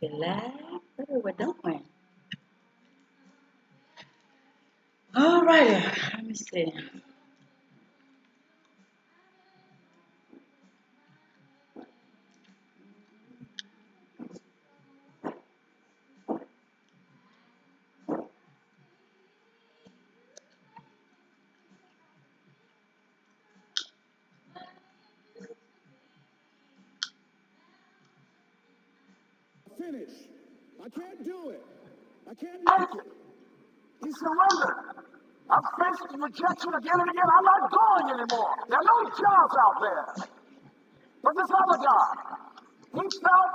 Relax. What are we doing? All right. Let me see. Finish. I can't do it. I can't make it. He surrendered. I've faced rejection again and again. I'm not going anymore. There are no jobs out there. But this other guy, he felt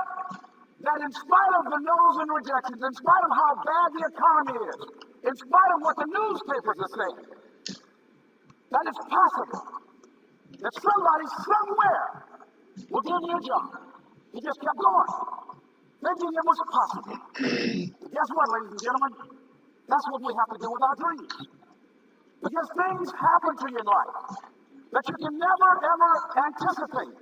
that in spite of the no's and rejections, in spite of how bad the economy is, in spite of what the newspapers are saying, that it's possible that somebody somewhere will give you a job. He just kept going, thinking it was possible. Guess what, ladies and gentlemen? That's what we have to do with our dreams. Because things happen to you in life that you can never, ever anticipate.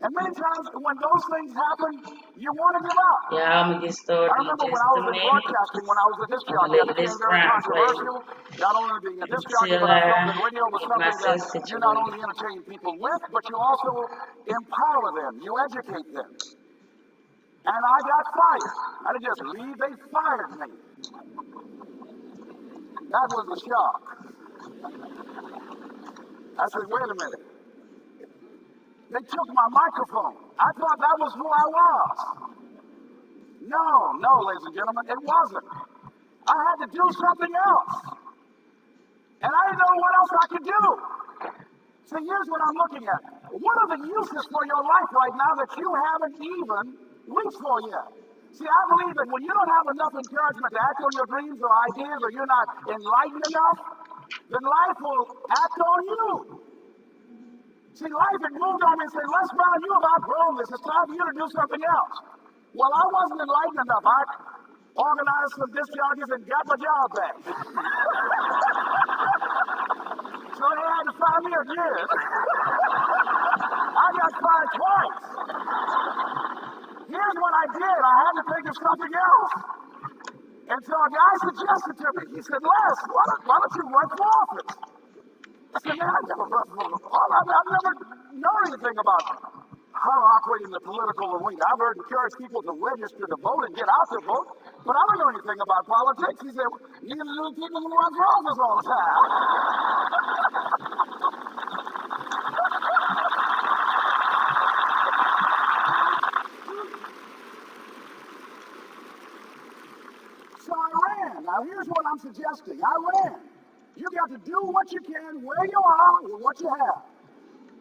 And many times when those things happen, you want to give up. Yeah, I'm gonna get started I remember when I was in broadcasting, when I was a disc jockey, it became very controversial. Not only being a disc jockey, but I felt that radio was something that you not only entertain people with, but you also empower them, you educate them. And I got fired. I didn't just leave, they fired me. That was a shock. I said, wait a minute. They took my microphone. I thought that was who I was. No, ladies and gentlemen, it wasn't. I had to do something else. And I didn't know what else I could do. So here's what I'm looking at. What are the uses for your life right now that you haven't even reached for yet? See, I believe that when you don't have enough encouragement to act on your dreams or ideas, or you're not enlightened enough, then life will act on you. See, life had moved on me and said, Les Brown, you have outgrown this. It's time for you to do something else. Well, I wasn't enlightened enough. I organized some disc jockeys and got my job back. So they had to fire me again. I got fired twice. Here's what I did. I had to think of something else. And so a guy suggested to me, he said, Les, why don't you run for office? I said, man, I've never run for office. I've never known anything about how to operate in the political arena. I've heard encourage people to register to vote and get out to vote, but I don't know anything about politics. He said, neither do the people who run for office all the time. So I ran. Now here's what I'm suggesting. I ran. You got to do what you can where you are with what you have.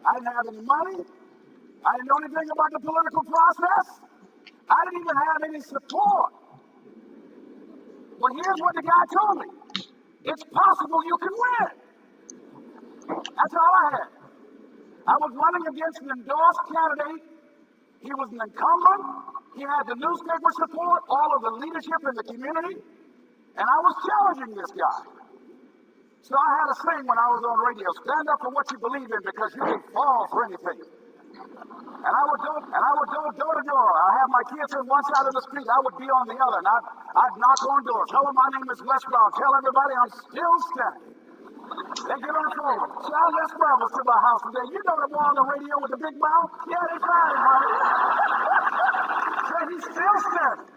I didn't have any money. I didn't know anything about the political process. I didn't even have any support. But here's what the guy told me. It's possible you can win. That's all I had. I was running against an endorsed candidate. He was an incumbent. He had the newspaper support, all of the leadership in the community. And I was challenging this guy. So I had a saying when I was on radio, stand up for what you believe in because you can fall for anything. And I would go door to door. I have my kids on one side of the street. I would be on the other. And I'd knock on doors. Tell them my name is Les Brown. Tell everybody I'm still standing. They get on the phone. Child, Les Brown was to my house today. You know the one on the radio with the big mouth? Yeah, they found him, honey. Say he's still standing.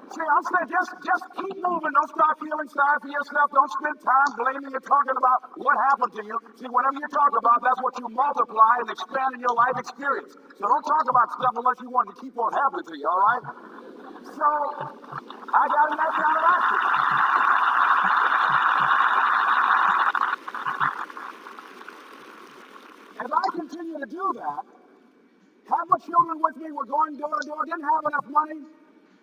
See, I'm saying just keep moving. Don't start feeling sorry for yourself. Don't spend time blaming and talking about what happened to you. See, whatever you talk about, that's what you multiply and expand in your life experience. So don't talk about stuff unless you want to keep on happening to you, all right? So I got in that kind of action. As I continue to do that, had my children with me, were going door to door, didn't have enough money.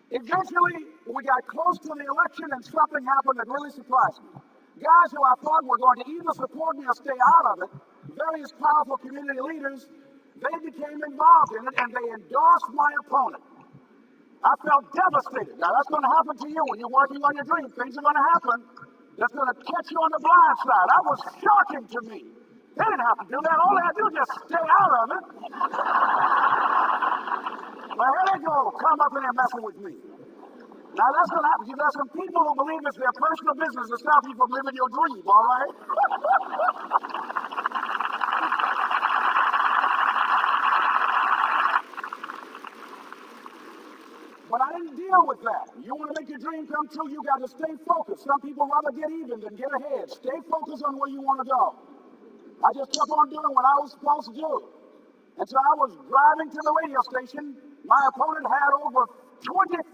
Eventually, we got close to the election and something happened that really surprised me. Guys who I thought were going to either support me or stay out of it, various powerful community leaders, they became involved in it and they endorsed my opponent. I felt devastated. Now that's going to happen to you when you're working on your dream. Things are going to happen that's going to catch you on the blind side. That was shocking to me. They didn't have to do that. All they had to do was just stay out of it. Well, here they go. Come up in there messing with me. Now, that's going to happen. You got some people who believe it's their personal business to stop you from living your dream, all right? But I didn't deal with that. You want to make your dream come true, you got to stay focused. Some people rather get even than get ahead. Stay focused on where you want to go. I just kept on doing what I was supposed to do. And so I was driving to the radio station. My opponent had over $20,000.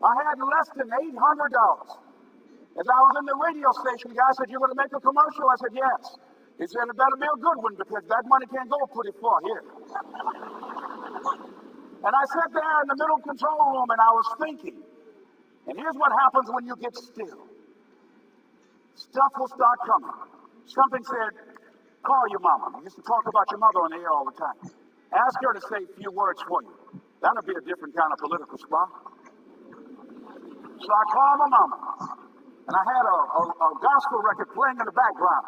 I had less than $800. As I was in the radio station, the guy said, "You're going to make a commercial?" I said, "Yes." He said, "It better be a good one because that money can't go pretty far here." And I sat there in the middle control room and I was thinking. And here's what happens when you get still. Stuff will start coming. Something said, "Call your mama." You used to talk about your mother on the air all the time. Ask her to say a few words for you. That'll be a different kind of political spot. So I called my mama. And I had a gospel record playing in the background.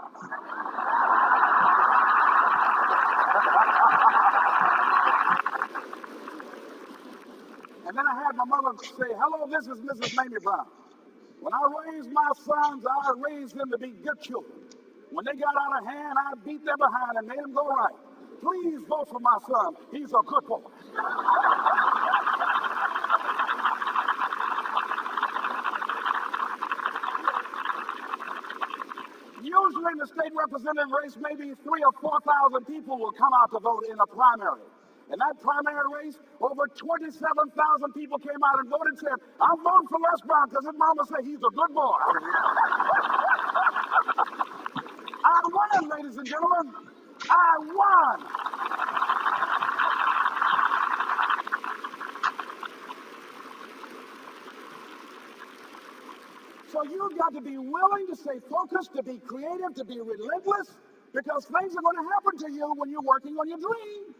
And then I had my mother say, "Hello, this is Mrs. Mamie Brown. When I raised my sons, I raised them to be good children. When they got out of hand, I beat them behind and made them go right. Please vote for my son. He's a good boy." Usually in the state representative race, maybe 3,000 or 4,000 people will come out to vote in a primary. In that primary race, over 27,000 people came out and voted and said, "I'm voting for Les Brown because his mama said he's a good boy." I won, ladies and gentlemen. I won. So you've got to be willing to stay focused, to be creative, to be relentless, because things are going to happen to you when you're working on your dream.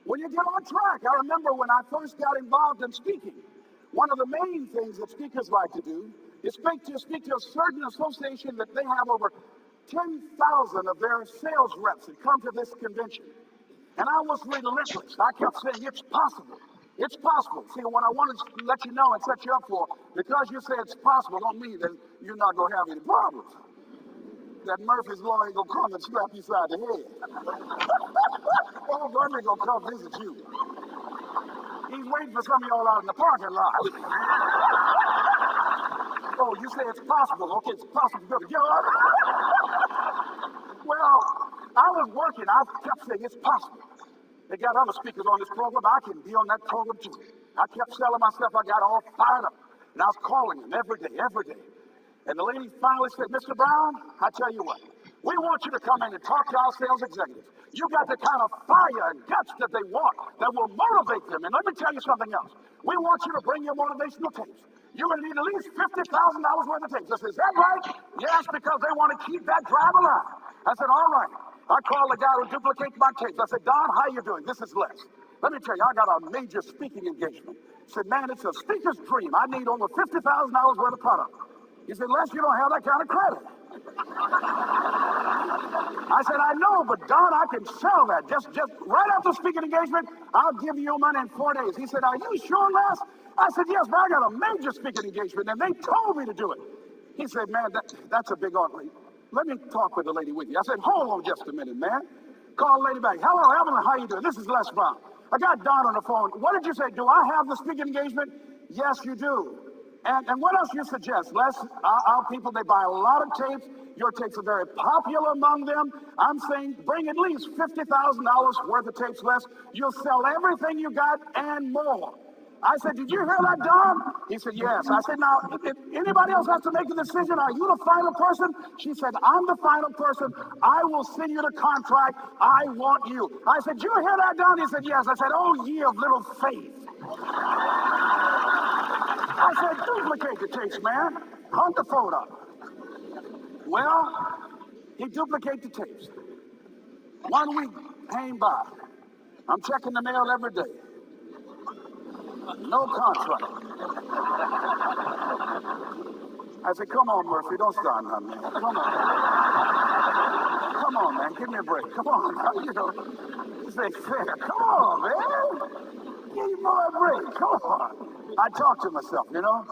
When you get on track. I remember when I first got involved in speaking, one of the main things that speakers like to do is speak to a certain association that they have over 10,000 of their sales reps that come to this convention. And I was relentless. I kept saying, "It's possible. It's possible." See, what I wanted to let you know and set you up for, because you say it's possible, don't mean that you're not going to have any problems. That Murphy's Law ain't going to come and slap you side the head. Oh, God ain't going to come visit you. He's waiting for some of y'all out in the parking lot. Oh, you say it's possible. Okay, it's possible. Well, I was working. I kept saying it's possible. They got other speakers on this program. I can be on that program too. I kept selling myself. I got all fired up. And I was calling them every day, every day. And the lady finally said, "Mr. Brown, I tell you what, we want you to come in and talk to our sales executives. You got the kind of fire and guts that they want that will motivate them. And let me tell you something else. We want you to bring your motivational tapes. You're going to need at least $50,000 worth of tapes." I said, "Is that right?" "Yes, because they want to keep that drive alive." I said, "All right." I called the guy who duplicates my tapes. I said, "Don, how you doing? This is Les. Let me tell you, I got a major speaking engagement." He said, "Man, it's a speaker's dream. I need over $50,000 worth of product." He said, "Les, you don't have that kind of credit." I said, "I know, but Don, I can sell that. Just right after speaking engagement, I'll give you your money in 4 days." He said, "Are you sure, Les?" I said, "Yes, but I got a major speaking engagement, and they told me to do it." He said, "Man, that's a big offer. Let me talk with the lady with you." I said, "Hold on just a minute, man." Call the lady back. "Hello, Evelyn, how you doing? This is Les Brown. I got Don on the phone. What did you say? Do I have the speaking engagement?" "Yes, you do. And what else you suggest?" "Les, our people, they buy a lot of tapes. Your tapes are very popular among them. I'm saying bring at least $50,000 worth of tapes, Les. You'll sell everything you got and more." I said, "Did you hear that, Don?" He said, "Yes." I said, "Now, if anybody else has to make a decision, are you the final person?" She said, "I'm the final person. I will send you the contract. I want you." I said, "Did you hear that, Don?" He said, "Yes." I said, "Oh, ye of little faith." I said, "Duplicate the tapes, man. Hunt the phone up." Well, he duplicated the tapes. 1 week came by. I'm checking the mail every day. No contract. I said, "Come on, Murphy, don't start nothing, man. Come on. Come on, man, give me a break. Come on, now, this ain't fair. Come on, man." Give you more a break. Come on. I talk to myself, you know.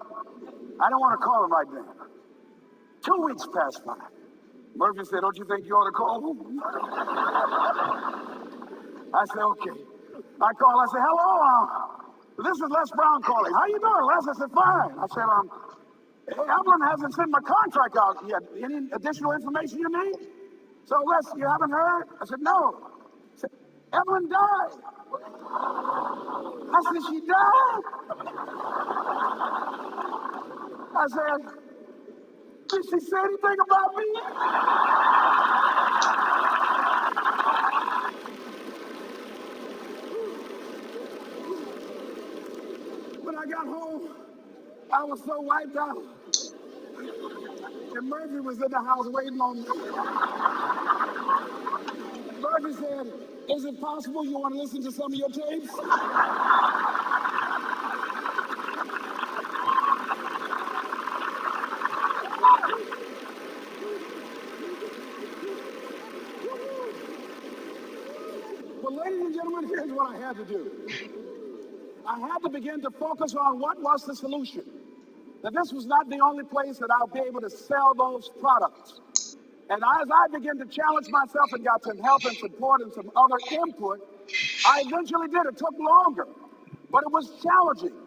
I don't want to call him right then. 2 weeks passed by. Murphy said, don't you think you ought to call him? I said, okay. I called. I said, hello. This is Les Brown calling. How you doing, Les? I said, fine. I said, hey, Evelyn hasn't sent my contract out yet. Any additional information you need? So, Les, you haven't heard? I said, no. I said, Evelyn died. I said, she died? I said, did she say anything about me? When I got home, I was so wiped out. And Murphy was in the house waiting on me. Murphy said, is it possible you want to listen to some of your tapes? Well, ladies and gentlemen, here's what I had to do. I had to begin to focus on what was the solution. That this was not the only place that I'll be able to sell those products. And as I began to challenge myself and got some help and support and some other input, I eventually did. It took longer, but it was challenging.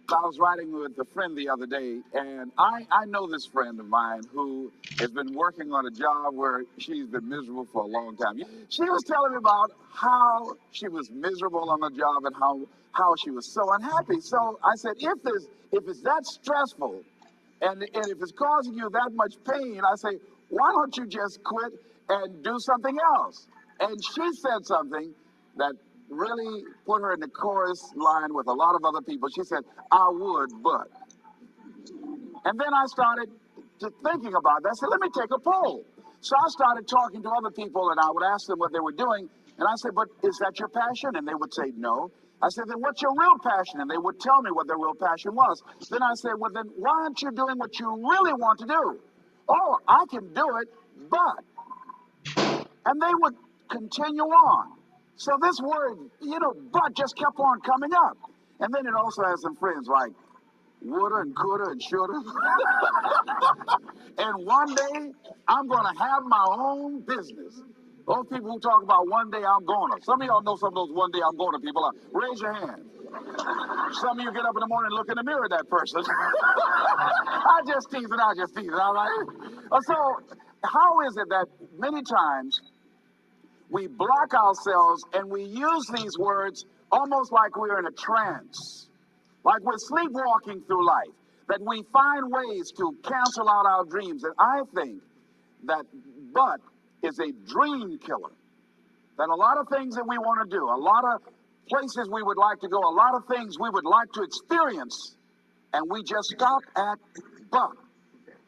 I was riding with a friend the other day, and I know this friend of mine who has been working on a job where she's been miserable for a long time. She was telling me about how she was miserable on the job and how she was so unhappy. So I said, if it's that stressful and if it's causing you that much pain, I say, why don't you just quit and do something else? And she said something that really put her in the chorus line with a lot of other people. She said, I would, but. And then I started thinking about that. I said, let me take a poll. So I started talking to other people, and I would ask them what they were doing. And I said, but is that your passion? And they would say, no. I said, then what's your real passion? And they would tell me what their real passion was. Then I said, well, then why aren't you doing what you really want to do? Oh, I can do it, but. And they would continue on. So this word, but just kept on coming up. And then it also has some friends like woulda and coulda and shoulda. And one day, I'm going to have my own business. Those people who talk about one day I'm gonna. Some of y'all know some of those one day I'm gonna people. Raise your hand. Some of you get up in the morning and look in the mirror at that person. I just tease it, all right? So how is it that many times we block ourselves and we use these words almost like we're in a trance, like we're sleepwalking through life, that we find ways to cancel out our dreams? And I think that but is a dream killer. That a lot of things that we want to do, a lot of places we would like to go, a lot of things we would like to experience, and we just stop at but,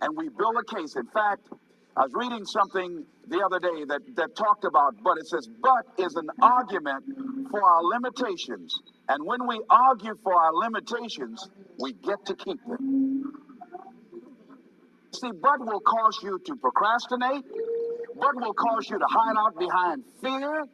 and we build a case. In fact, I was reading something the other day that talked about but. It says, but is an argument for our limitations. And when we argue for our limitations, we get to keep them. See, but will cause you to procrastinate. But will cause you to hide out behind fear.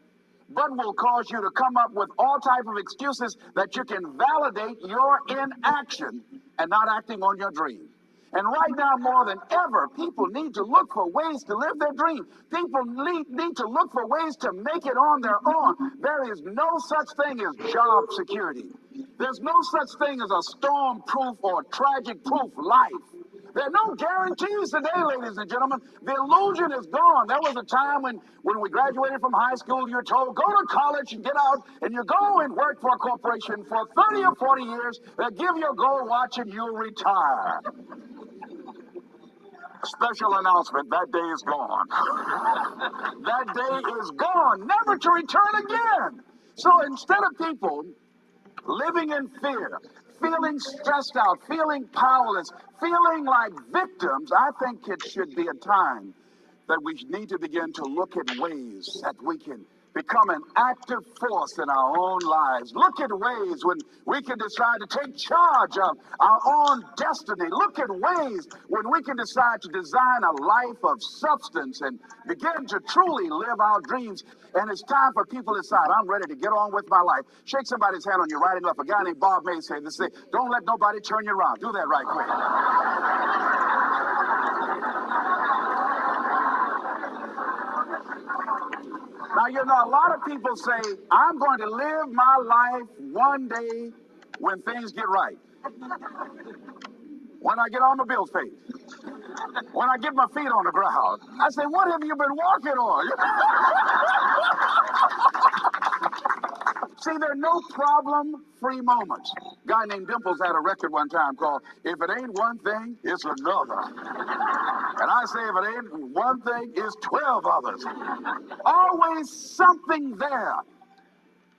But will cause you to come up with all type of excuses that you can validate your inaction and not acting on your dream. And right now, more than ever, people need to look for ways to live their dream. People need to look for ways to make it on their own. There is no such thing as job security. There's no such thing as a storm-proof or tragic-proof life. There are no guarantees today, ladies and gentlemen. The illusion is gone. There was a time when we graduated from high school, you're told, go to college and get out, and you go and work for a corporation for 30 or 40 years. They'll give you a gold watch and you'll retire. Special announcement, that day is gone. That day is gone, never to return again. So instead of people living in fear, feeling stressed out, feeling powerless, feeling like victims, I think it should be a time that we need to begin to look at ways that we can become an active force in our own lives. Look at ways when we can decide to take charge of our own destiny. Look at ways when we can decide to design a life of substance and begin to truly live our dreams. And it's time for people to decide, I'm ready to get on with my life. Shake somebody's hand on your right and left. A guy named Bob May said this, don't let nobody turn you around. Do that right quick. Now, you know, a lot of people say, I'm going to live my life one day when things get right. When I get all my bills paid. When I get my feet on the ground. I say, what have you been working on? See, there are no problem-free moments. A guy named Dimples had a record one time called, If It Ain't One Thing, It's Another. And I say, if it ain't one thing, it's 12 others. Always something there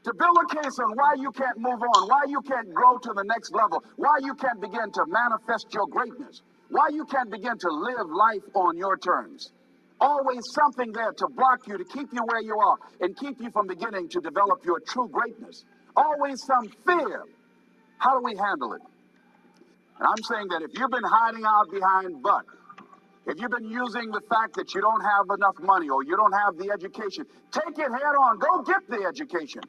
to build a case on why you can't move on, why you can't grow to the next level, why you can't begin to manifest your greatness, why you can't begin to live life on your terms. Always something there to block you, to keep you where you are, and keep you from beginning to develop your true greatness. Always some fear. How do we handle it? And I'm saying that if you've been hiding out behind but, if you've been using the fact that you don't have enough money or you don't have the education, take it head on. Go get the education.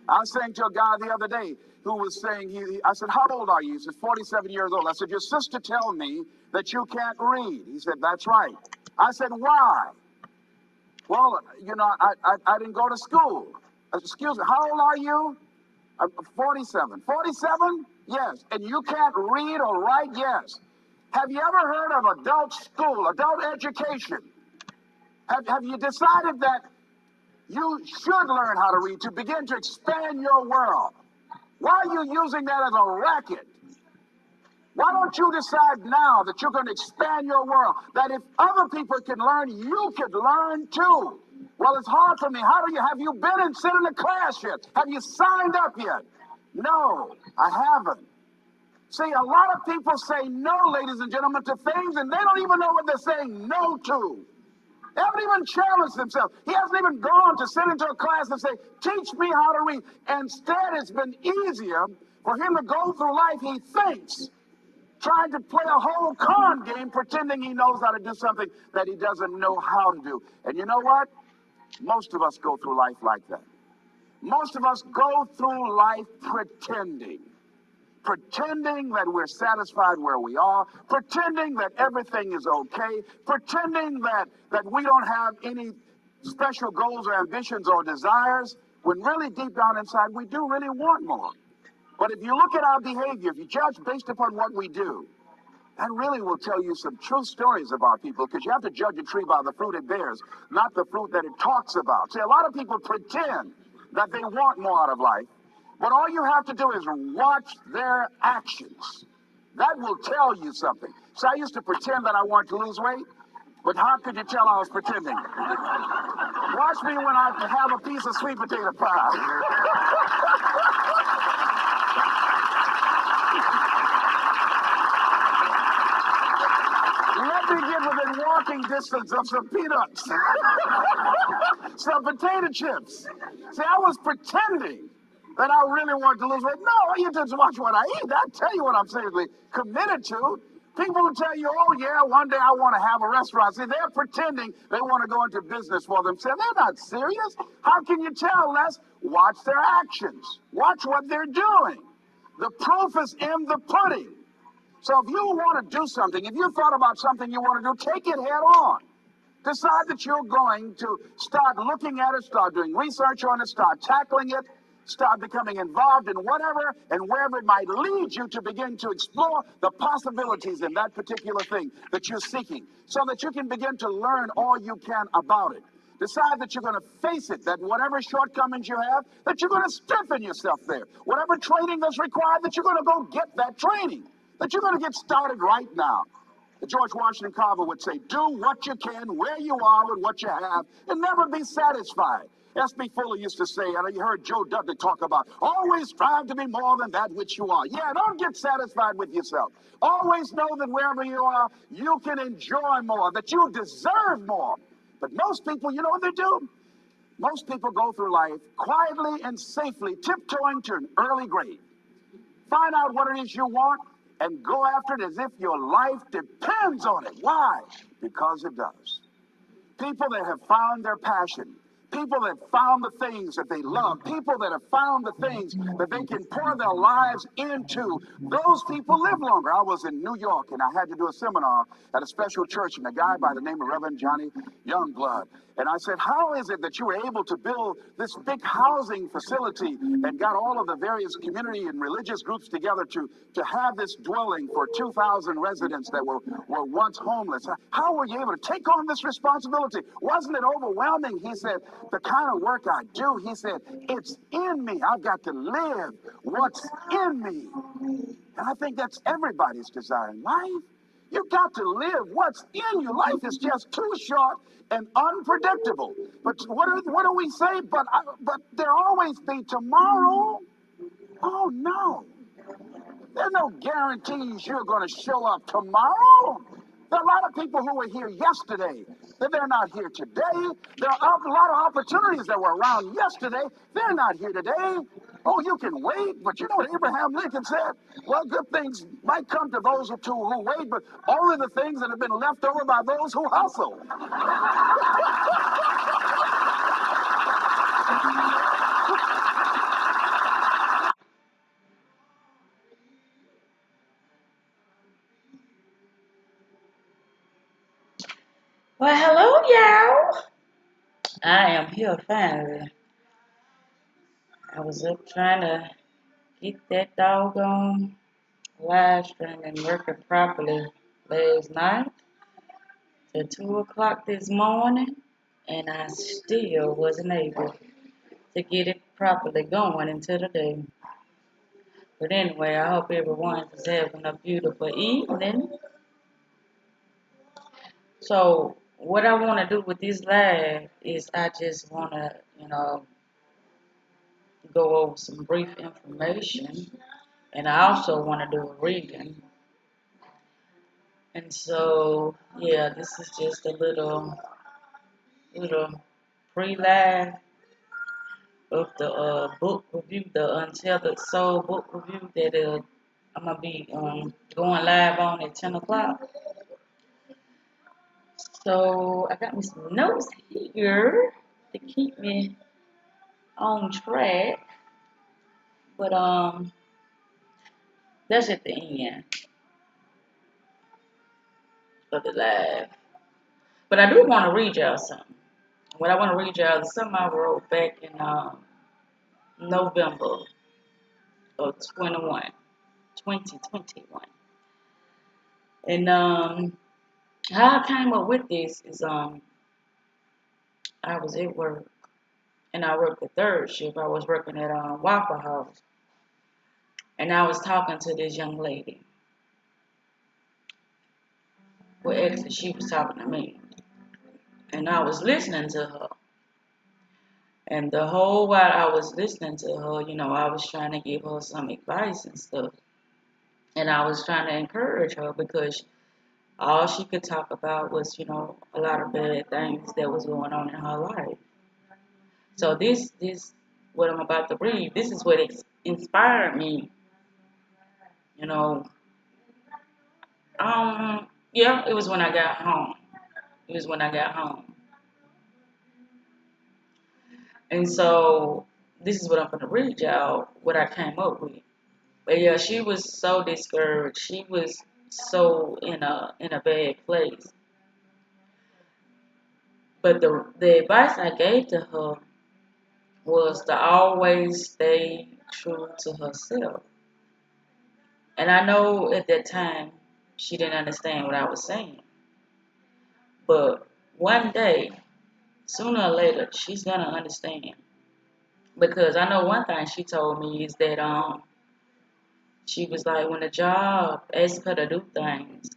I was saying to a guy the other day who was saying, I said, how old are you? He said, 47 years old. I said, your sister told me that you can't read. He said, that's right. I said, why? Well, you know, I didn't go to school. Excuse me, how old are you? 47. 47? Yes. And you can't read or write? Yes. Have you ever heard of adult school, adult education? Have you decided that you should learn how to read to begin to expand your world? Why are you using that as a racket? Why don't you decide now that you're going to expand your world? That if other people can learn, you could learn too. Well, it's hard for me. Have you been and sit in a class yet? Have you signed up yet? No, I haven't. See, a lot of people say no, ladies and gentlemen, to things, and they don't even know what they're saying no to. They haven't even challenged themselves. He hasn't even gone to sit into a class and say, teach me how to read. Instead, it's been easier for him to go through life, he thinks, trying to play a whole con game, pretending he knows how to do something that he doesn't know how to do. And you know what? Most of us go through life like that. Most of us go through life pretending that we're satisfied where we are, pretending that everything is okay, pretending that we don't have any special goals or ambitions or desires, when really deep down inside we do really want more. But if you look at our behavior, if you judge based upon what we do, that really will tell you some true stories about people, because you have to judge a tree by the fruit it bears, not the fruit that it talks about. See, a lot of people pretend that they want more out of life, but all you have to do is watch their actions. That will tell you something. So I used to pretend that I wanted to lose weight, but how could you tell I was pretending? Watch me when I have a piece of sweet potato pie. Let me get within walking distance of some peanuts, some potato chips. See, I was pretending that I really wanted to lose weight. No, you just watch what I eat. I'll tell you what I'm seriously committed to. People will tell you, oh yeah, one day I want to have a restaurant. See, they're pretending they want to go into business for themselves. They're not serious. How can you tell, Les? Watch their actions. Watch what they're doing. The proof is in the pudding. So if you want to do something, if you thought about something you want to do, take it head on. Decide that you're going to start looking at it, start doing research on it, start tackling it, start becoming involved in whatever and wherever it might lead you to begin to explore the possibilities in that particular thing that you're seeking, so that you can begin to learn all you can about it. Decide that you're going to face it, that whatever shortcomings you have, that you're going to strengthen yourself there. Whatever training that's required, that you're going to go get that training, that you're going to get started right now. George Washington Carver would say, do what you can, where you are with what you have, and never be satisfied. S.B. Fuller used to say, and you heard Joe Dudley talk about, always strive to be more than that which you are. Yeah, don't get satisfied with yourself. Always know that wherever you are, you can enjoy more, that you deserve more. But most people, you know what they do? Most people go through life quietly and safely tiptoeing to an early grave. Find out what it is you want and go after it as if your life depends on it. Why? Because it does. People that have found their passion, people that found the things that they love, people that have found the things that they can pour their lives into, those people live longer. I was in New York and I had to do a seminar at a special church, and a guy by the name of Reverend Johnny Youngblood. And I said, how is it that you were able to build this big housing facility and got all of the various community and religious groups together to have this dwelling for 2,000 residents that were once homeless? How were you able to take on this responsibility? Wasn't it overwhelming? He said, the kind of work I do, he said, it's in me. I've got to live what's in me. And I think that's everybody's desire in life. You've got to live what's in you. Life is just too short and unpredictable. But what do we say? But there always be tomorrow. Oh no. There's no guarantees you're going to show up tomorrow. There are a lot of people who were here yesterday that they're not here today. There are a lot of opportunities that were around yesterday. They're not here today. Oh, you can wait, but you know what Abraham Lincoln said? Well, good things might come to those who wait, but only the things that have been left over by those who hustle. Well, hello, y'all. I am here finally. I was up trying to get that doggone live streaming working properly last night till 2 o'clock this morning, and I still wasn't able to get it properly going into the day. But anyway, I hope everyone is having a beautiful evening. So what I want to do with this live is I just want to, go over some brief information, and I also want to do a reading. And so, yeah, this is just a little pre-live of the book review, the Untethered Soul book review that I'm gonna be going live on at 10 o'clock. So I got me some notes here to keep me on track, but that's at the end of the live. But I do want to read y'all something. What I want to read y'all is something I wrote back in November of 2021. And how I came up with this is I was at work and I worked the third shift. I was working at Waffle House, and I was talking to this young lady. Well, actually, she was talking to me, and I was listening to her. And the whole while I was listening to her, I was trying to give her some advice and stuff. And I was trying to encourage her because all she could talk about was, a lot of bad things that was going on in her life. So this, what I'm about to read, this is what inspired me, you know. Yeah, it was when I got home. It was when I got home. And so this is what I'm going to read y'all, what I came up with. But yeah, she was so discouraged. She was so in a bad place. But the advice I gave to her was to always stay true to herself. And I know at that time she didn't understand what I was saying. But one day, sooner or later, she's gonna understand. Because I know one thing she told me is that she was like, when the job asks her to do things,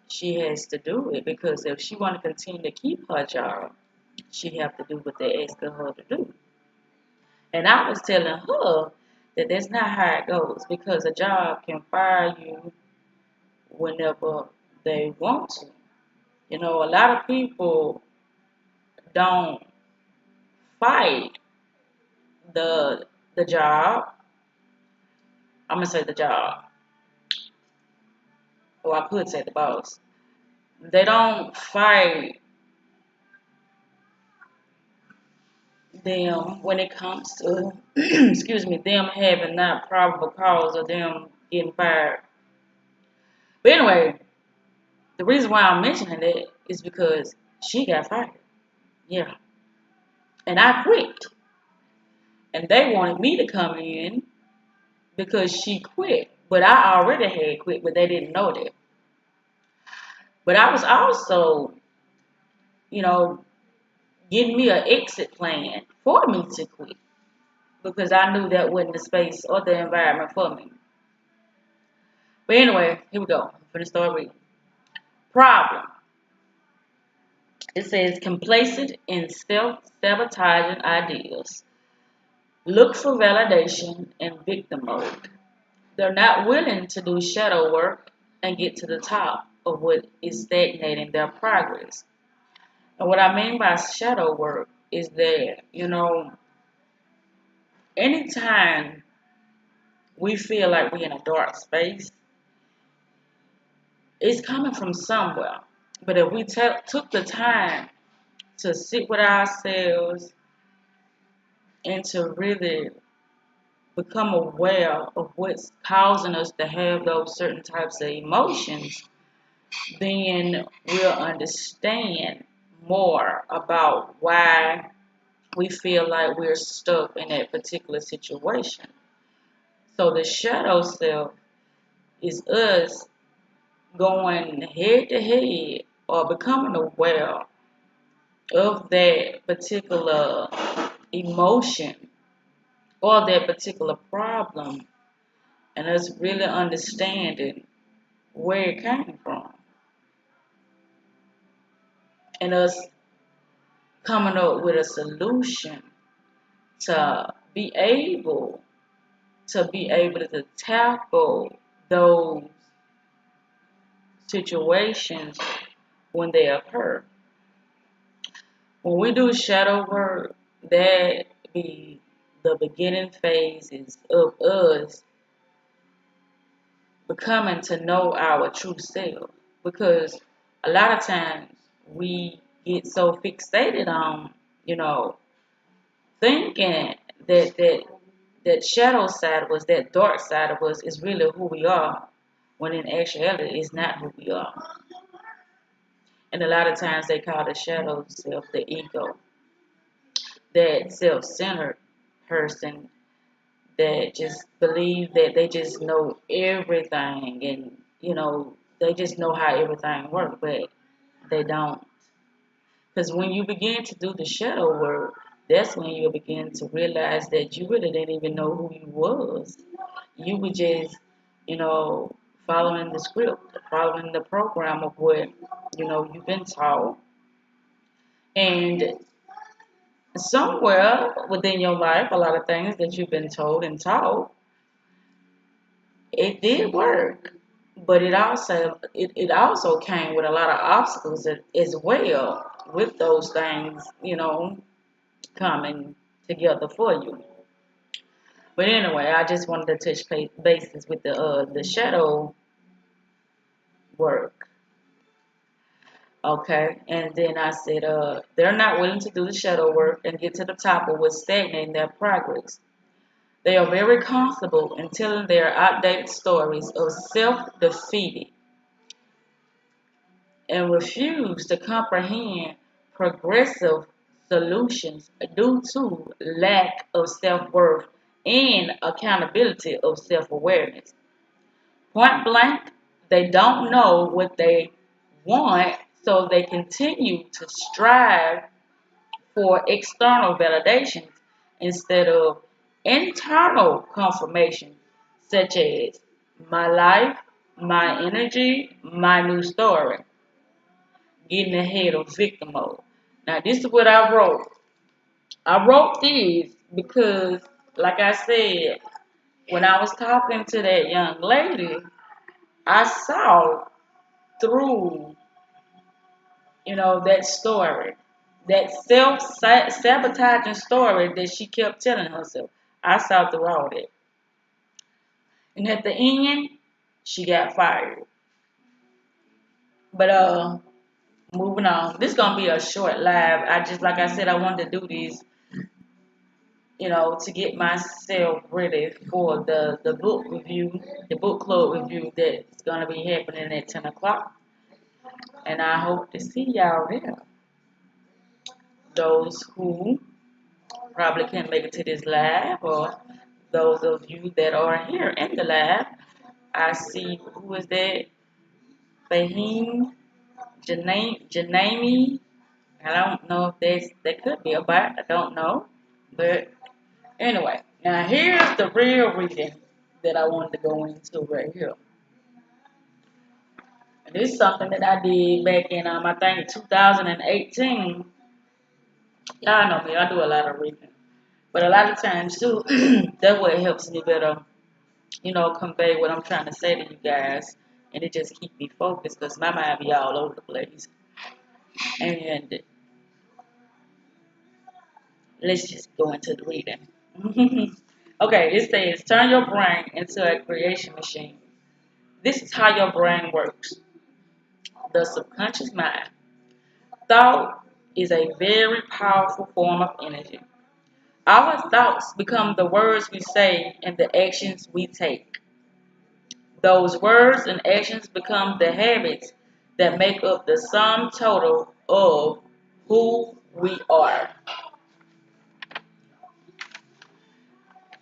she has to do it, because if she want to continue to keep her job, she have to do what they ask her to do. And I was telling her that that's not how it goes, because a job can fire you whenever they want to. A lot of people don't fight the job. I'm gonna say the job, or I could say the boss. They don't fight them when it comes to excuse me, them having not probable cause of them getting fired. But anyway, the reason why I'm mentioning it is because she got fired. Yeah. And I quit. And they wanted me to come in because she quit. But I already had quit, but they didn't know that. But I was also, you know, getting me an exit plan for me to quit because I knew that wasn't the space or the environment for me. But anyway, here we go. I'm going to start reading. Problem. It says complacent in self-sabotaging ideas. Look for validation in victim mode. They're not willing to do shadow work and get to the top of what is stagnating their progress. And what I mean by shadow work is that, anytime we feel like we're in a dark space, it's coming from somewhere. But if we took the time to sit with ourselves and to really become aware of what's causing us to have those certain types of emotions, then we'll understand more about why we feel like we're stuck in that particular situation. So the shadow self is us going head to head or becoming aware of that particular emotion or that particular problem and us really understanding where it came from and us coming up with a solution to be able to tackle those situations when they occur. When we do shadow work, that be the beginning phases of us becoming to know our true self. Because a lot of times we get so fixated on, thinking that shadow side of us, that dark side of us is really who we are, when in actuality it's not who we are. And a lot of times they call the shadow self the ego, that self-centered person that just believe that they just know everything and, they just know how everything works, but they don't. Because when you begin to do the shadow work, that's when you'll begin to realize that you really didn't even know who you was. You were just, following the script, following the program of what, you've been taught. And somewhere within your life, a lot of things that you've been told and taught, it did work. But it also came with a lot of obstacles as well with those things, coming together for you. But anyway, I just wanted to touch bases with the shadow work. Okay, and then I said, they're not willing to do the shadow work and get to the top of what's stagnating their progress. They are very comfortable in telling their outdated stories of self-defeated and refuse to comprehend progressive solutions due to lack of self-worth and accountability of self-awareness. Point blank, they don't know what they want, so they continue to strive for external validations instead of internal confirmation, such as my life, my energy, my new story. Getting ahead of victim mode. Now, this is what I wrote. I wrote these because, like I said, when I was talking to that young lady, I saw through, that story. That self-sabotaging story that she kept telling herself. I saw through all that. And at the end, she got fired. But moving on. This gonna be a short live. I just like I said, I wanted to do these, to get myself ready for the book review, the book club review that's gonna be happening at 10 o'clock. And I hope to see y'all there. Those who probably can't make it to this live, or those of you that are here in the live. I see who is that? Fahim, Janami. I don't know if that could be a bot. I don't know. But anyway, now here's the real reading that I wanted to go into right here. And this is something that I did back in I think 2018. Y'all know me, I do a lot of reading. But a lot of times too, that way it helps me better, convey what I'm trying to say to you guys. And it just keep me focused because my mind be all over the place. And let's just go into the reading. Okay, it says, turn your brain into a creation machine. This is how your brain works. The subconscious mind. Thought is a very powerful form of energy. Our thoughts become the words we say and the actions we take. Those words and actions become the habits that make up the sum total of who we are.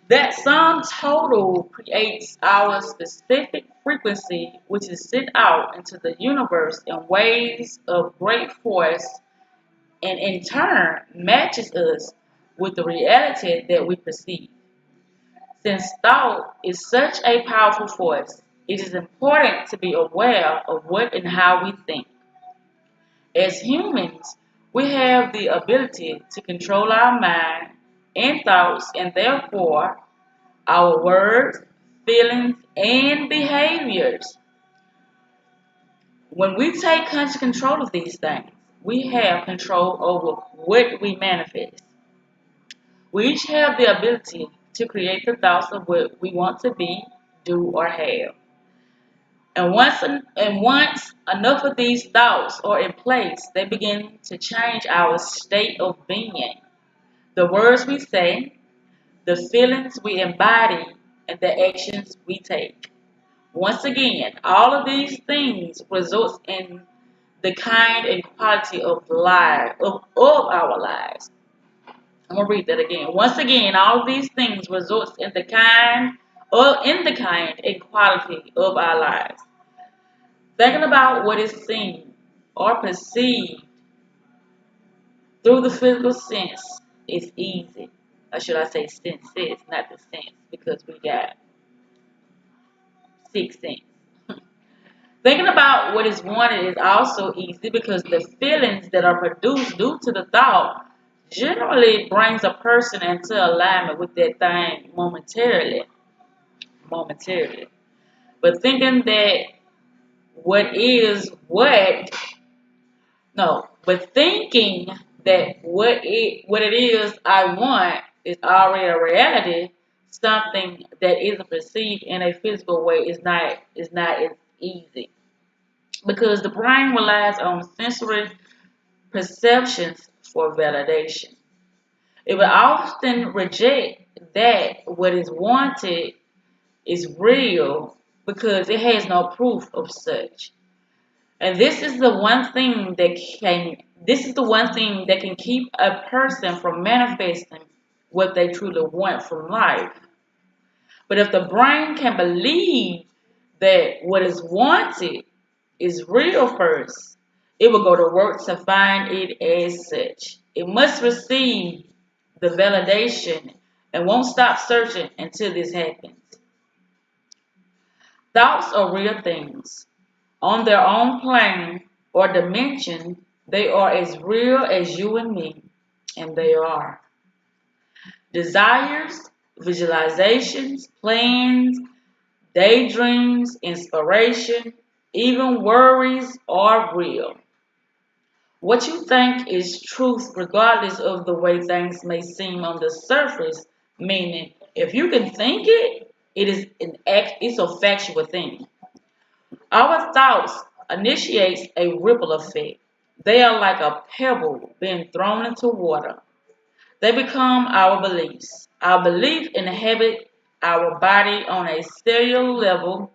That sum total creates our specific frequency, which is sent out into the universe in waves of great force, and in turn matches us with the reality that we perceive. Since thought is such a powerful force, it is important to be aware of what and how we think. As humans, we have the ability to control our mind and thoughts, and therefore our words, feelings, and behaviors. When we take conscious control of these things, we have control over what we manifest. We each have the ability to create the thoughts of what we want to be, do, or have. And once enough of these thoughts are in place, they begin to change our state of being. The words we say, the feelings we embody, and the actions we take. Once again, all of these things results in the kind and quality of our lives. I'm gonna read that again. Once again, all of these things results in the kind and quality of our lives. Thinking about what is seen or perceived through the physical sense is easy. Or should I say senses, not the sense, because we got six senses. Thinking about what is wanted is also easy because the feelings that are produced due to the thought generally brings a person into alignment with that thing momentarily. Momentarily. But thinking that what is what no, but thinking that what it is I want is already a reality, something that isn't perceived in a physical way is not as easy. Because the brain relies on sensory perceptions for validation. It will often reject that what is wanted is real because it has no proof of such. And this is the one thing that can keep a person from manifesting what they truly want from life. But if the brain can believe that what is wanted is real first, it will go to work to find it as such. It must receive the validation and won't stop searching until this happens. Thoughts are real things. On their own plane or dimension, they are as real as you and me, and they are. Desires, visualizations, plans, daydreams, inspiration, even worries are real. What you think is truth, regardless of the way things may seem on the surface. Meaning, if you can think it, it's a factual thing. Our thoughts initiates a ripple effect. They are like a pebble being thrown into water. They become our beliefs. Our belief inhabit our body on a cellular level,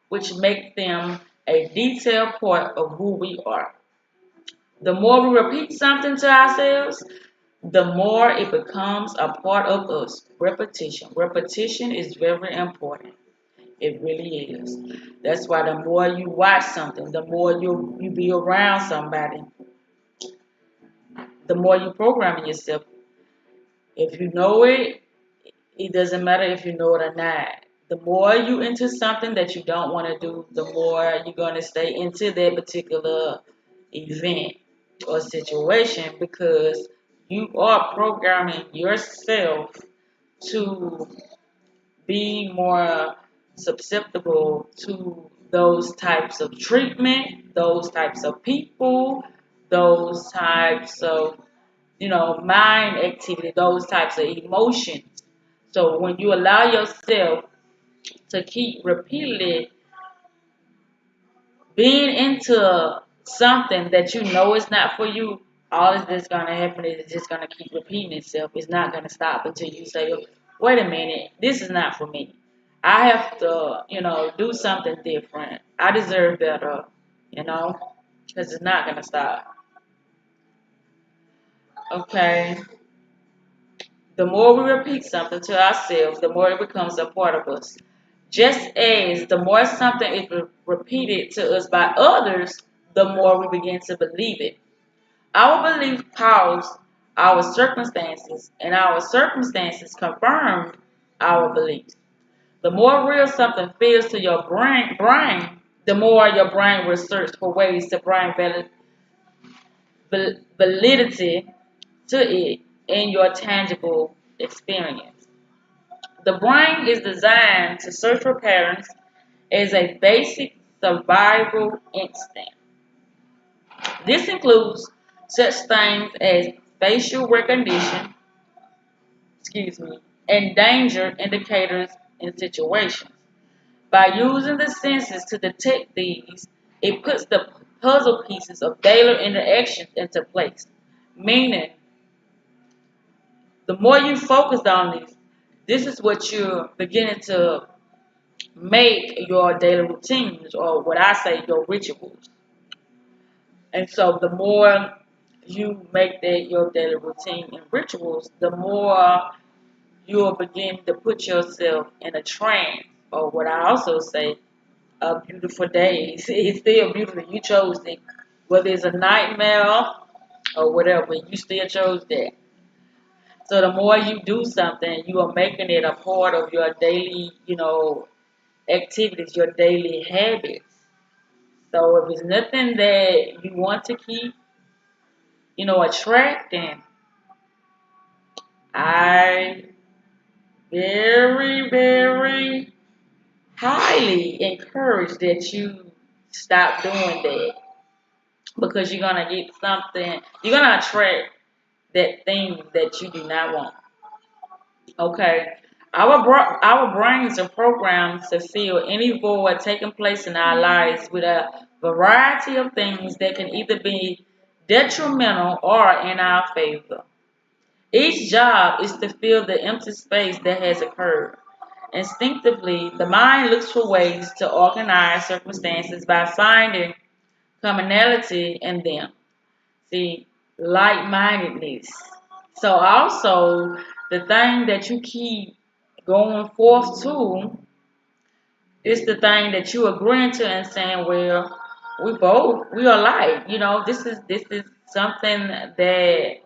which makes them a detailed part of who we are. The more we repeat something to ourselves, the more it becomes a part of us. Repetition. Repetition is very important. It really is. That's why the more you watch something, the more you be around somebody, the more you program yourself. If you know it, it doesn't matter if you know it or not. The more you into something that you don't want to do, the more you're going to stay into that particular event or situation because you are programming yourself to be more susceptible to those types of treatment, those types of people, those types of, mind activity, those types of emotions. So when you allow yourself to keep repeatedly being into something that you know is not for you, all is that's gonna happen is it's just gonna keep repeating itself. It's not gonna stop until you say, "Wait a minute, this is not for me. I have to, do something different. I deserve better," because it's not gonna stop. Okay. The more we repeat something to ourselves, the more it becomes a part of us. Just as the more something is repeated to us by others, the more we begin to believe it. Our belief cause our circumstances, and our circumstances confirm our beliefs. The more real something feels to your brain, the more your brain will search for ways to bring validity to it in your tangible experience. The brain is designed to search for patterns as a basic survival instinct. This includes such things as facial recognition, excuse me, and danger indicators in situations. By using the senses to detect these, it puts the puzzle pieces of daily interactions into place. Meaning, the more you focus on these, this is what you're beginning to make your daily routines, or what I say, your rituals. And so the more you make that your daily routine and rituals, the more you'll begin to put yourself in a trance, or what I also say, a beautiful day. It's still beautiful. You chose it. Whether it's a nightmare or whatever, you still chose that. So the more you do something, you are making it a part of your daily, activities, your daily habits. So if it's nothing that you want to keep, attracting, I very, very highly encourage that you stop doing that because you're gonna get something. You're gonna attract that thing that you do not want. Okay. Our brains are programmed to fill any void taking place in our lives with a variety of things that can either be detrimental or in our favor. Each job is to fill the empty space that has occurred. Instinctively, the mind looks for ways to organize circumstances by finding commonality in them. See, like-mindedness. So also, the thing that you keep going forth to is the thing that you agreeing to and saying, well, we are alike. This is something that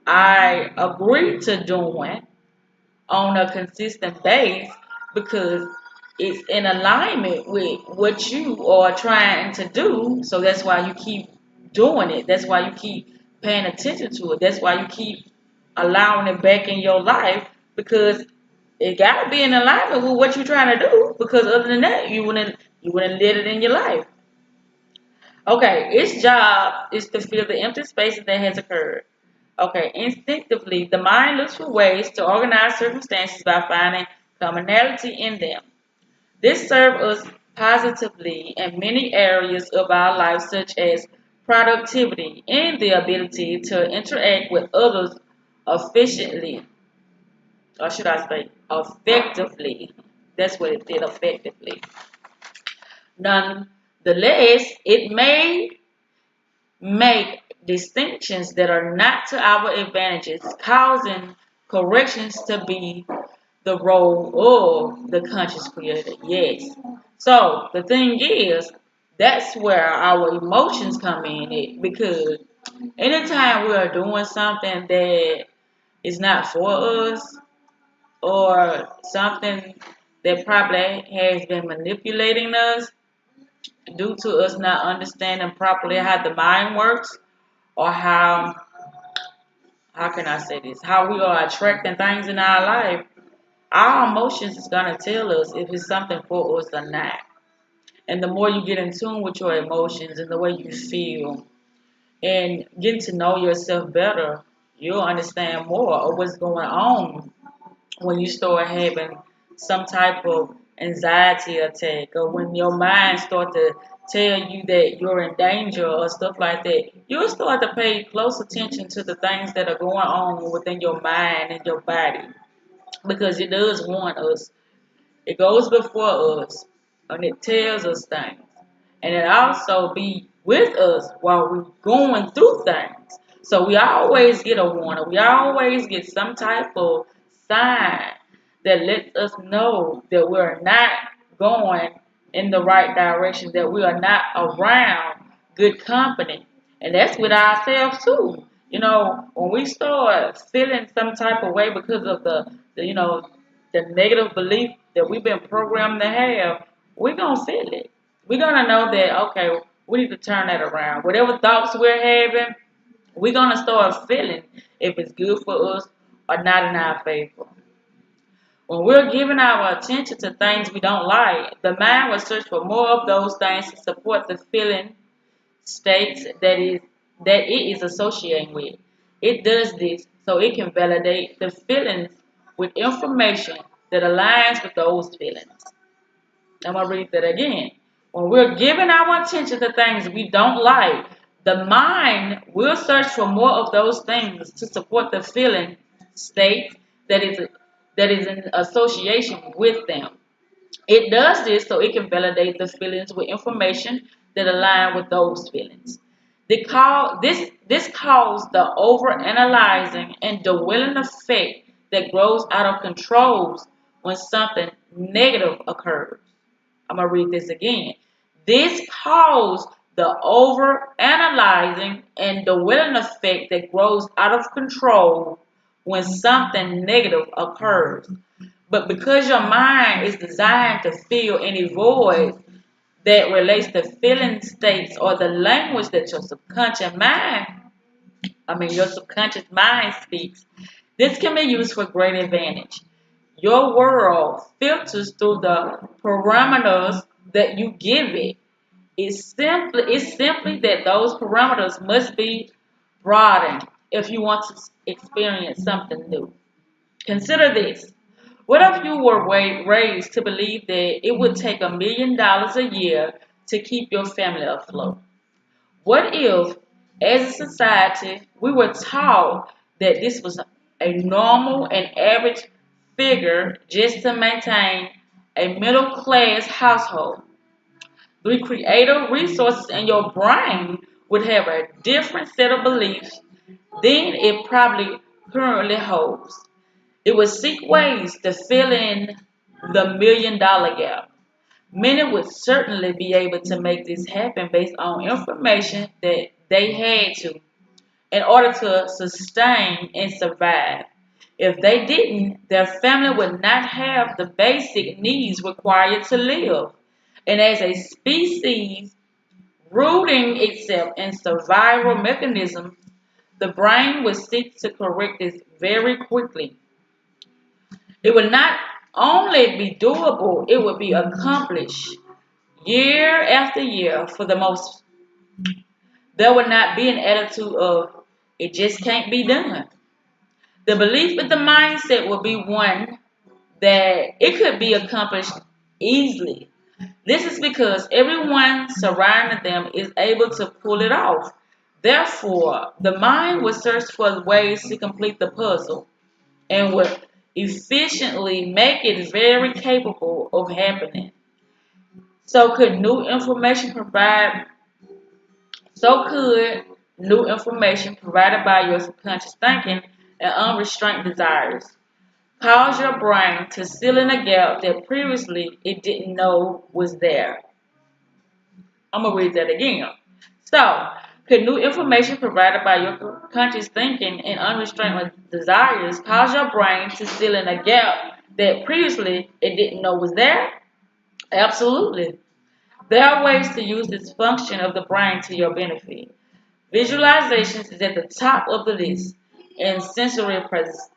I agree to doing on a consistent base because it's in alignment with what you are trying to do. So that's why you keep doing it. That's why you keep paying attention to it. That's why you keep allowing it back in your life because it gotta be in alignment with what you're trying to do. Because other than that, you wouldn't let it in your life. Okay, its job is to fill the empty spaces that has occurred. Okay, instinctively, the mind looks for ways to organize circumstances by finding commonality in them. This serves us positively in many areas of our life, such as productivity and the ability to interact with others efficiently, or should I say, effectively. That's what it did, effectively. Nonetheless, it may make distinctions that are not to our advantages, causing corrections to be the role of the conscious creator. Yes. So the thing is, that's where our emotions come in it, because anytime we are doing something that is not for us, or something that probably has been manipulating us due to us not understanding properly how the mind works, or how can I say this, how we are attracting things in our life, our emotions is gonna tell us if it's something for us or not. And the more you get in tune with your emotions and the way you feel and getting to know yourself better, you'll understand more of what's going on when you start having some type of anxiety attack, or when your mind start to tell you that you're in danger or stuff like that. You'll start to pay close attention to the things that are going on within your mind and your body, because it does warn us. It goes before us and it tells us things. And it also be with us while we're going through things. So we always get a warning. We always get some type of sign that lets us know that we're not going in the right direction, that we are not around good company. And that's with ourselves too. When we start feeling some type of way because of the negative belief that we've been programmed to have, we're gonna feel it. We're gonna know that, okay, we need to turn that around. Whatever thoughts we're having, we're gonna start feeling if it's good for us or not in our favor. When we're giving our attention to things we don't like, the mind will search for more of those things to support the feeling states that it is associating with. It does this so it can validate the feelings with information that aligns with those feelings. I'm gonna read that again. When we're giving our attention to things we don't like, the mind will search for more of those things to support the feeling state that is that is in association with them. It does this so it can validate the feelings with information that align with those feelings. This calls the overanalyzing and dwelling effect that grows out of control when something negative occurs. I'm gonna read this again. This caused the overanalyzing and dwelling effect that grows out of control when something negative occurs. But because your mind is designed to fill any void that relates to feeling states or the language that your subconscious mind speaks, this can be used for great advantage. Your world filters through the parameters that you give it. It's simply that those parameters must be broadened if you want to experience something new. Consider this. What if you were raised to believe that it would take $1 million a year to keep your family afloat? What if, as a society, we were taught that this was a normal and average figure just to maintain a middle class household? The creative resources in your brain would have a different set of beliefs than it probably currently holds. It would seek ways to fill in the $1 million gap. Many would certainly be able to make this happen based on information that they had to in order to sustain and survive. If they didn't, their family would not have the basic needs required to live. And as a species rooting itself in survival mechanisms, the brain would seek to correct this very quickly. It would not only be doable, it would be accomplished year after year for the most There will not be an attitude of, it just can't be done. The belief in the mindset will be one that it could be accomplished easily. This is because everyone surrounding them is able to pull it off. Therefore, the mind will search for ways to complete the puzzle and will efficiently make it very capable of happening. So could new information provide so could new information provided by your subconscious thinking and unrestrained desires cause your brain to fill in a gap that previously it didn't know was there. I'm gonna read that again. So, could new information provided by your conscious thinking and unrestrained desires cause your brain to fill in a gap that previously it didn't know was there? Absolutely. There are ways to use this function of the brain to your benefit. Visualizations is at the top of the list, and sensory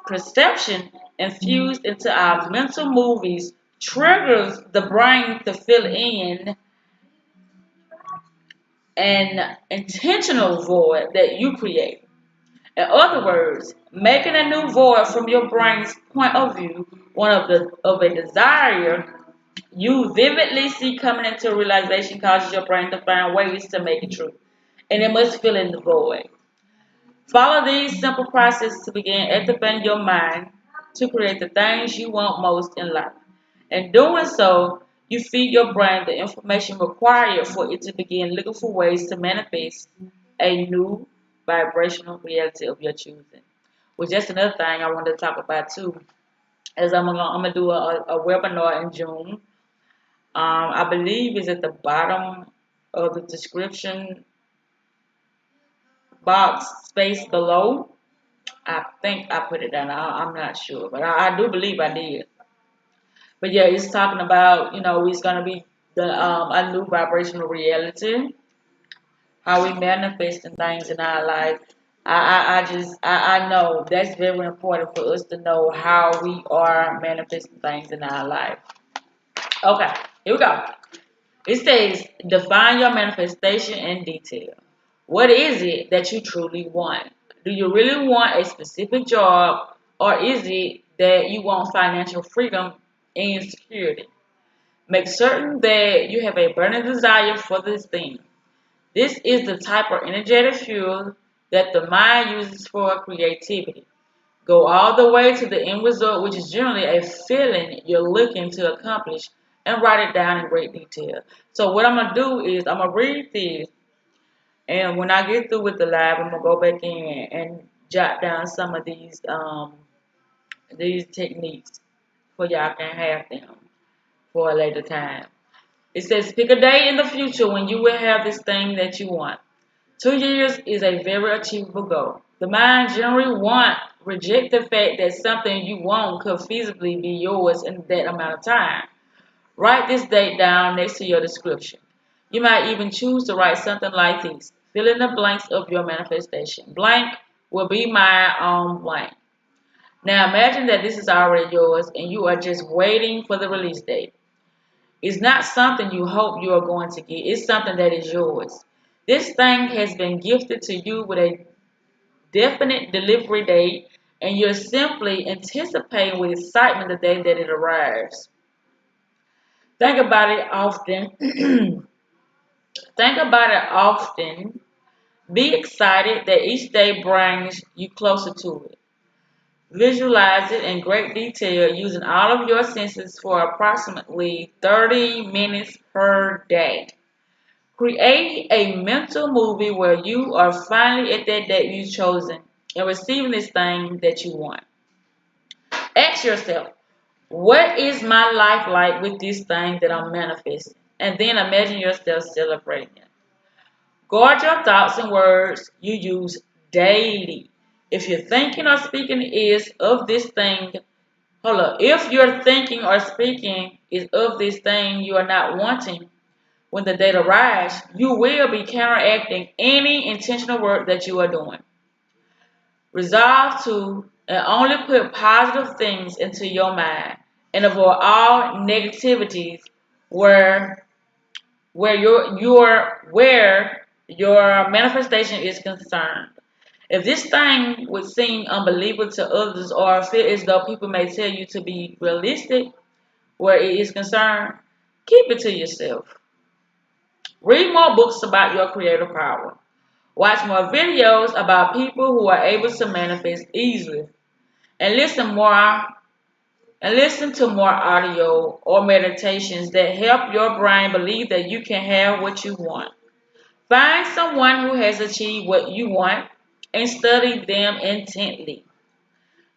perception infused into our mental movies triggers the brain to fill in an intentional void that you create. In other words, making a new void from your brain's point of view, one of a desire you vividly see coming into realization causes your brain to find ways to make it true. And it must fill in the void. Follow these simple processes to begin activating your mind to create the things you want most in life. In doing so, you feed your brain the information required for it to begin looking for ways to manifest a new vibrational reality of your choosing. Which that's another thing I wanted to talk about too. Is I'm gonna do a webinar in June. I believe is at the bottom of the description box space below. I think I put it down. I'm not sure, but I do believe I did. But yeah, it's talking about it's gonna be the a new vibrational reality, how we manifesting things in our life. I know that's very important for us to know how we are manifesting things in our life. Okay, here we go. It says define your manifestation in detail. What is it that you truly want? Do you really want a specific job, or is it that you want financial freedom and security? Make certain that you have a burning desire for this thing. This is the type of energetic fuel that the mind uses for creativity. Go all the way to the end result, which is generally a feeling you're looking to accomplish, and write it down in great detail. So what I'm gonna do is I'm gonna read this, and when I get through with the live, I'm gonna go back in and jot down some of these techniques for y'all can have them for a later time. It says pick a day in the future when you will have this thing that you want. 2 years is a very achievable goal. The mind generally won't reject the fact that something you want could feasibly be yours in that amount of time. Write this date down next to your description. You might even choose to write something like this. Fill in the blanks of your manifestation. Blank will be my own blank. Now imagine that this is already yours and you are just waiting for the release date. It's not something you hope you are going to get. It's something that is yours. This thing has been gifted to you with a definite delivery date, and you're simply anticipating with excitement the day that it arrives. Think about it often. Think about it often. Be excited that each day brings you closer to it. Visualize it in great detail using all of your senses for approximately 30 minutes per day. Create a mental movie where you are finally at that date you've chosen and receiving this thing that you want. Ask yourself, what is my life like with this thing that I'm manifesting? And then imagine yourself celebrating it. Guard your thoughts and words you use daily. If your thinking or speaking is of this thing, hold up. If your thinking or speaking is of this thing you are not wanting, when the date arrives, you will be counteracting any intentional work that you are doing. Resolve to and only put positive things into your mind and avoid all negativities where where your manifestation is concerned. If this thing would seem unbelievable to others or feel as though people may tell you to be realistic where it is concerned, keep it to yourself. Read more books about your creative power. Watch more videos about people who are able to manifest easily. And listen to more audio or meditations that help your brain believe that you can have what you want. Find someone who has achieved what you want and study them intently.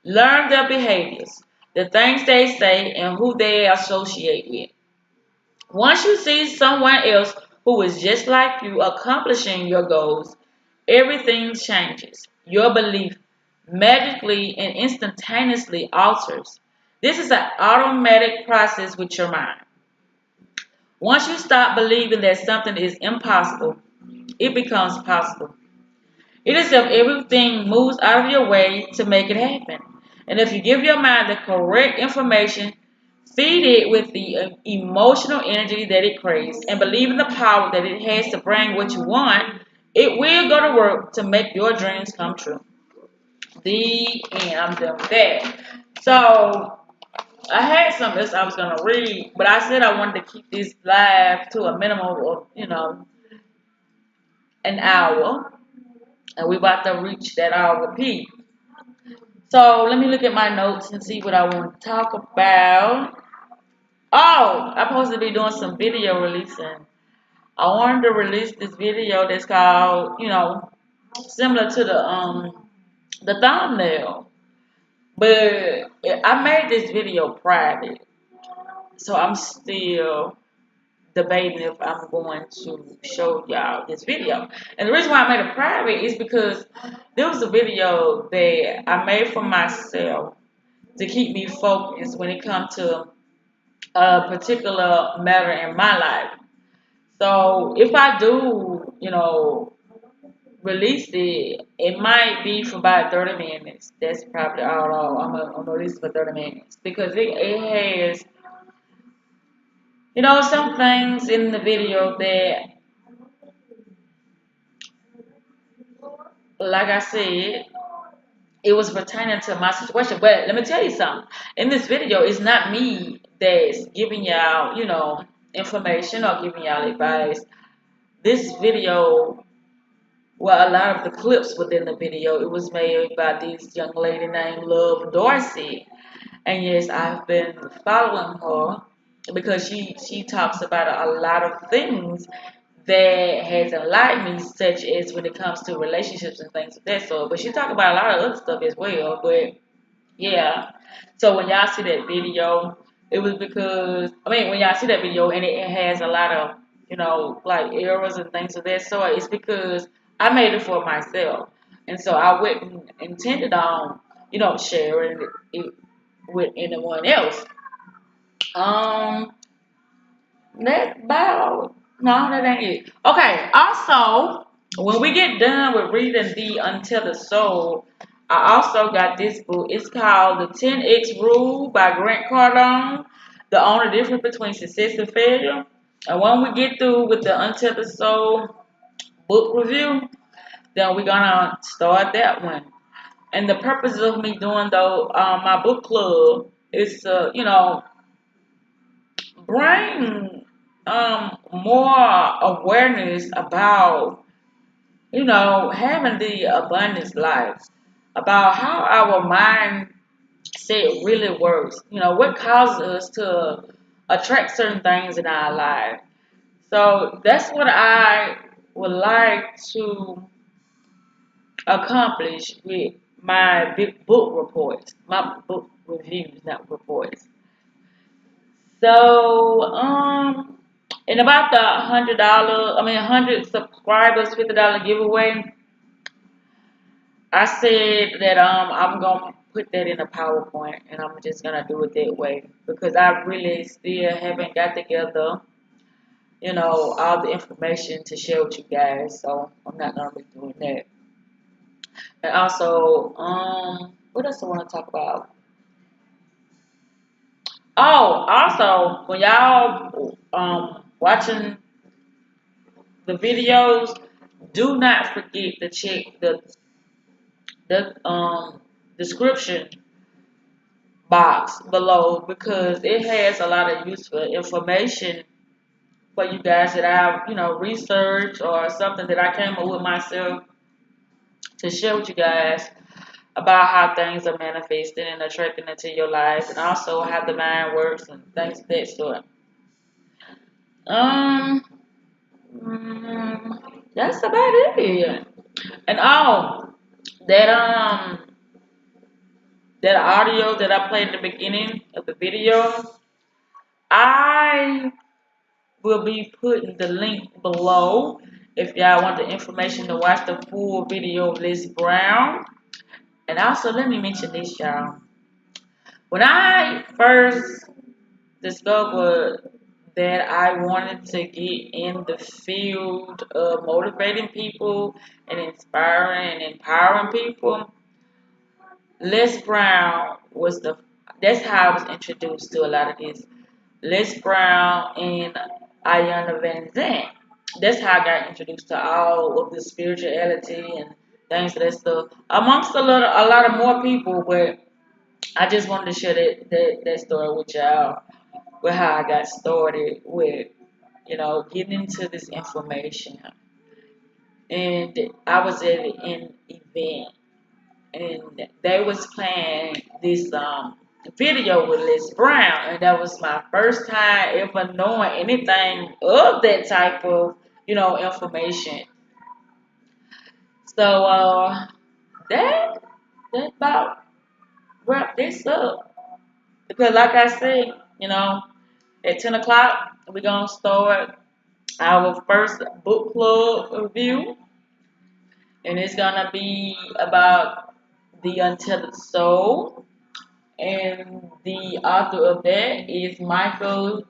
Learn their behaviors, the things they say, and who they associate with. Once you see someone else who is just like you accomplishing your goals, everything changes. Your belief magically and instantaneously alters. This is an automatic process with your mind. Once you stop believing that something is impossible, it becomes possible. It is if everything moves out of your way to make it happen. And if you give your mind the correct information, feed it with the emotional energy that it craves, and believe in the power that it has to bring what you want, it will go to work to make your dreams come true. The end. I'm done with that. So I had something else I was gonna read, but I said I wanted to keep this live to a minimum of, an hour. And we about to reach that hour peak. So let me look at my notes and see what I want to talk about. Oh, I'm supposed to be doing some video releasing. I wanted to release this video that's called, similar to the thumbnail. But I made this video private. So I'm still debating if I'm going to show y'all this video. And the reason why I made it private is because there was a video that I made for myself to keep me focused when it comes to a particular matter in my life. So if I do, release it, it might be for about 30 minutes. That's probably all I'm gonna release it for 30 minutes because it has, some things in the video that, like I said, it was pertaining to my situation. But let me tell you something. In this video, it's not me that's giving y'all, information or giving y'all advice. This video, well, a lot of the clips within the video, it was made by this young lady named Love Dorsey. And yes, I've been following her because she talks about a lot of things that has enlightened me, such as when it comes to relationships and things of that sort. But she talk about a lot of other stuff as well. But yeah, so when y'all see that video, it was because when y'all see that video and it has a lot of like errors and things of that sort, it's because I made it for myself, and so I wouldn't intended on sharing it with anyone else. Um, that about no, that ain't it. Okay. Also, when we get done with reading the Untethered Soul, I also got this book. It's called The 10X Rule by Grant Cardone. The only difference between success and failure. And when we get through with the Untethered Soul book review, then we're gonna start that one. And the purpose of me doing though my book club is to bring more awareness about having the abundance life, about how our mindset really works, what causes us to attract certain things in our life. So that's what I would like to accomplish with my big book reports, my book reviews, not reports. So, and about the $100 subscribers, $50 giveaway, I said that I'm gonna put that in a PowerPoint, and I'm just gonna do it that way because I really still haven't got together, all the information to share with you guys. So I'm not gonna be doing that. And also, what else I want to talk about? Oh, also, when y'all watching the videos, do not forget to check the description box below because it has a lot of useful information for you guys that I've researched or something that I came up with myself to share with you guys about how things are manifesting and attracting into your life, and also how the mind works and things of that sort. Um, that's about it. And that that audio that I played at the beginning of the video, I will be putting the link below if y'all want the information to watch the full video of Liz Brown. And also, let me mention this, y'all. When I first discovered that I wanted to get in the field of motivating people and inspiring and empowering people, Les Brown was that's how I was introduced to a lot of this. Les Brown and Ayana Van Zandt. That's how I got introduced to all of the spirituality and things of that stuff. Amongst a lot of more people, but I just wanted to share that story with y'all, with how I got started with, getting into this information. And I was at an event, and they was playing this video with Liz Brown, and that was my first time ever knowing anything of that type of, information. So that about wrap this up. Because like I said, at 10 o'clock, we're going to start our first book club review. And it's going to be about The Untethered Soul. And the author of that is Michael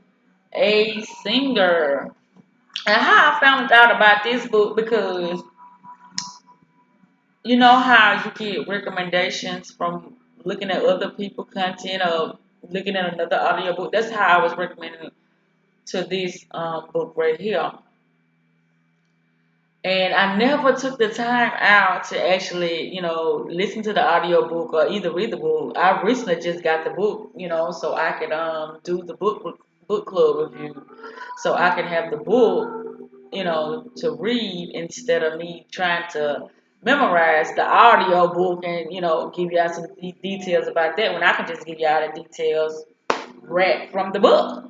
A. Singer. And how I found out about this book, because you know how you get recommendations from looking at other people's content or looking at another audiobook. That's how I was recommended to this book right here. And I never took the time out to actually, listen to the audiobook or either read the book. I recently just got the book, so I could do the book club review. So I can have the book, to read instead of me trying to memorize the audio book and, give y'all some details about that when I can just give y'all the details right from the book.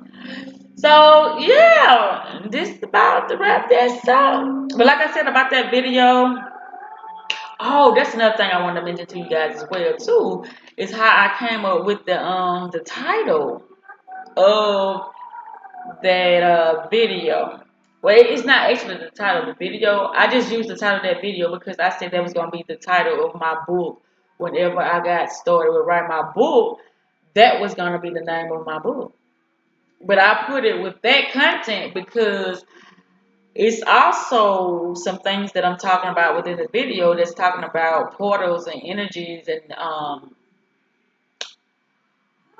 So yeah, this is about to wrap this up. But like I said about that video, oh, that's another thing I wanted to mention to you guys as well too, is how I came up with the title of that video. Well, it's not actually the title of the video. I just used the title of that video because I said that was gonna be the title of my book. Whenever I got started with writing my book, that was gonna be the name of my book. But I put it with that content because it's also some things that I'm talking about within the video that's talking about portals and energies and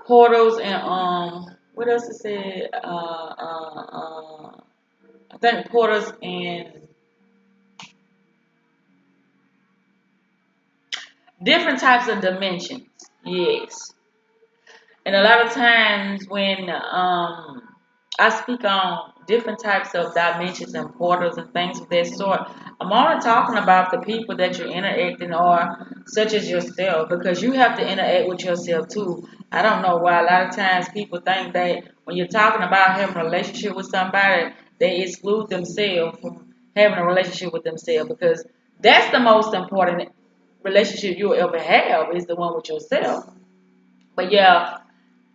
what else it said? I think portals and different types of dimensions. Yes. And a lot of times when I speak on different types of dimensions and portals and things of that sort, I'm only talking about the people that you're interacting or such as yourself, because you have to interact with yourself too. I don't know why a lot of times people think that when you're talking about having a relationship with somebody, they exclude themselves from having a relationship with themselves, because that's the most important relationship you'll ever have, is the one with yourself. But yeah,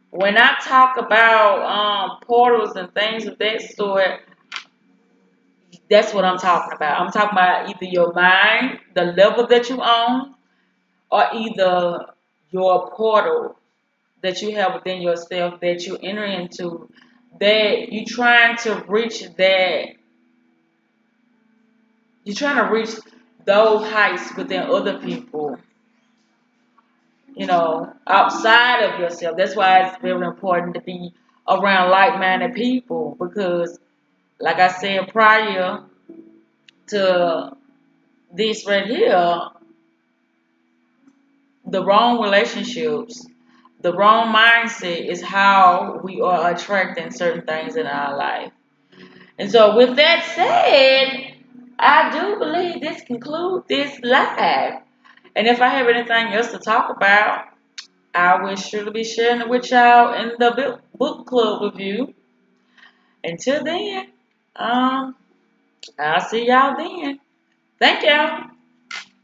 when I talk about portals and things of that sort, that's what I'm talking about. I'm talking about either your mind, the level that you own, or either your portal that you have within yourself that you enter into, that you're trying to reach those heights within other people, outside of yourself. That's why it's very important to be around like-minded people, because like I said prior to this right here, the wrong relationships, the wrong mindset is how we are attracting certain things in our life. And so, with that said, I do believe this concludes this live. And if I have anything else to talk about, I will surely be sharing it with y'all in the book club review. Until then, I'll see y'all then. Thank y'all.